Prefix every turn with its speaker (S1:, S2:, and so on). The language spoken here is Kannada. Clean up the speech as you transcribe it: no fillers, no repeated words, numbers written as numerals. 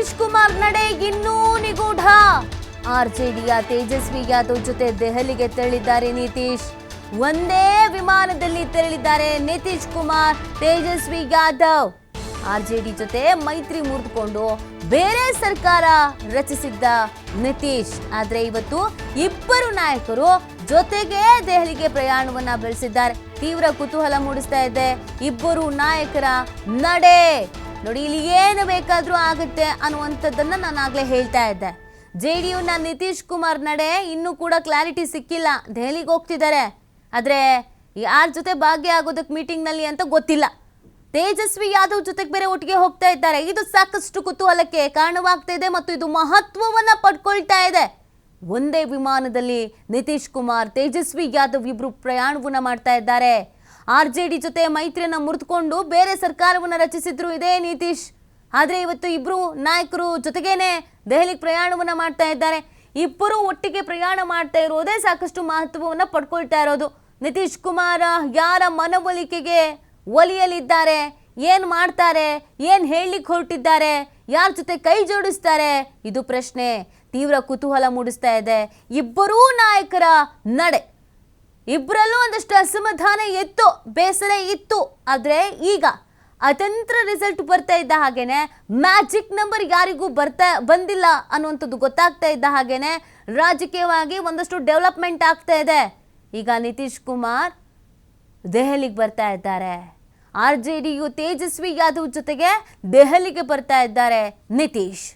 S1: ನಿತೀಶ್ ಕುಮಾರ್ ನಡೆ ಇನ್ನೂ ನಿಗೂಢ. ಆರ್ಜೆಡಿಯ ತೇಜಸ್ವಿ ಯಾದವ್ ಜೊತೆ ದೆಹಲಿಗೆ ತೆರಳಿದ್ದಾರೆ ನಿತೀಶ್. ಒಂದೇ ವಿಮಾನದಲ್ಲಿ ತೆರಳಿದ್ದಾರೆ ನಿತೀಶ್ ಕುಮಾರ್, ತೇಜಸ್ವಿ ಯಾದವ್. ಆರ್ಜೆಡಿ ಜೊತೆ ಮೈತ್ರಿ ಮುರಿದುಕೊಂಡು ಬೇರೆ ಸರ್ಕಾರ ರಚಿಸಿದ್ದ ನಿತೀಶ್, ಆದ್ರೆ ಇವತ್ತು ಇಬ್ಬರು ನಾಯಕರು ಜೊತೆಗೆ ದೆಹಲಿಗೆ ಪ್ರಯಾಣವನ್ನ ಬೆಳೆಸಿದ್ದಾರೆ. ತೀವ್ರ ಕುತೂಹಲ ಮೂಡಿಸ್ತಾ ಇದೆ ಇಬ್ಬರು ನಾಯಕರ ನಡೆ. ನೋಡಿ, ಇಲ್ಲಿ ಏನು ಬೇಕಾದ್ರೂ ಆಗುತ್ತೆ ಅನ್ನುವಂಥದ್ದನ್ನ ನಾನು ಆಗ್ಲೇ ಹೇಳ್ತಾ ಇದ್ದೆ. ಜೆಡಿಯುನ ನಿತೀಶ್ ಕುಮಾರ್ ನಡೆ ಇನ್ನೂ ಕೂಡ ಕ್ಲಾರಿಟಿ ಸಿಕ್ಕಿಲ್ಲ. ದೆಹಲಿಗೆ ಹೋಗ್ತಿದ್ದಾರೆ, ಆದ್ರೆ ಯಾರ ಜೊತೆ ಭಾಗಿಯಾಗೋದಕ್ಕೆ ಮೀಟಿಂಗ್ ನಲ್ಲಿ ಅಂತ ಗೊತ್ತಿಲ್ಲ. ತೇಜಸ್ವಿ ಯಾದವ್ ಜೊತೆಗೆ ಬೇರೆ ಒಟ್ಟಿಗೆ ಹೋಗ್ತಾ ಇದ್ದಾರೆ. ಇದು ಸಾಕಷ್ಟು ಕುತೂಹಲಕ್ಕೆ ಕಾರಣವಾಗ್ತಾ ಇದೆ ಮತ್ತು ಇದು ಮಹತ್ವವನ್ನ ಪಡ್ಕೊಳ್ತಾ ಇದೆ. ಒಂದೇ ವಿಮಾನದಲ್ಲಿ ನಿತೀಶ್ ಕುಮಾರ್, ತೇಜಸ್ವಿ ಯಾದವ್ ಇಬ್ರು ಪ್ರಯಾಣವನ್ನ ಮಾಡ್ತಾ ಇದ್ದಾರೆ. ಆರ್ಜೆಡಿ ಜೊತೆ ಮೈತ್ರಿಯನ್ನ ಮುರಿದುಕೊಂಡು ಬೇರೆ ಸರ್ಕಾರವನ್ನ ರಚಿಸಿದ್ರು ಇದೇ ನಿತೀಶ್. ಆದ್ರೆ ಇವತ್ತು ಇಬ್ರು ನಾಯಕರು ಜೊತೆಗೇನೆ ದೆಹಲಿಗೆ ಪ್ರಯಾಣವನ್ನ ಮಾಡ್ತಾ ಇದ್ದಾರೆ. ಇಬ್ಬರು ಒಟ್ಟಿಗೆ ಪ್ರಯಾಣ ಮಾಡ್ತಾ ಇರೋದೇ ಸಾಕಷ್ಟು ಮಹತ್ವವನ್ನ ಪಡ್ಕೊಳ್ತಾ ಇರೋದು. ನಿತೀಶ್ ಕುಮಾರ್ ಯಾರ ಮನವೊಲಿಕೆಗೆ ಒಲಿಯಲಿದ್ದಾರೆ, ಏನ್ ಮಾಡ್ತಾರೆ, ಏನ್ ಹೇಳಲಿಕ್ಕೆ ಹೊರಟಿದ್ದಾರೆ, ಯಾರ ಜೊತೆ ಕೈ ಜೋಡಿಸ್ತಾರೆ, ಇದು ಪ್ರಶ್ನೆ ತೀವ್ರ ಕುತೂಹಲ ಮೂಡಿಸ್ತಾ ಇದೆ. ಇಬ್ಬರೂ ನಾಯಕರ ನಡೆ, ಇಬ್ಬರಲ್ಲೂ ಒಂದಷ್ಟು ಅಸಮಾಧಾನ ಇತ್ತು, ಬೇಸರ ಇತ್ತು. ಆದ್ರೆ ಈಗ ಅತಂತ್ರ ರಿಸಲ್ಟ್ ಬರ್ತಾ ಇದ್ದ ಹಾಗೇನೆ, ಮ್ಯಾಜಿಕ್ ನಂಬರ್ ಯಾರಿಗೂ ಬಂದಿಲ್ಲ ಅನ್ನುವಂಥದ್ದು ಗೊತ್ತಾಗ್ತಾ ಇದ್ದ ಹಾಗೇನೆ ರಾಜಕೀಯವಾಗಿ ಒಂದಷ್ಟು ಡೆವಲಪ್ಮೆಂಟ್ ಆಗ್ತಾ ಇದೆ. ಈಗ ನಿತೀಶ್ ಕುಮಾರ್ ದೆಹಲಿಗೆ ಬರ್ತಾ ಇದ್ದಾರೆ. ಆರ್ಜೆಡಿಯು ತೇಜಸ್ವಿ ಯಾದವ್ ಜೊತೆಗೆ ದೆಹಲಿಗೆ ಬರ್ತಾ ಇದ್ದಾರೆ ನಿತೀಶ್.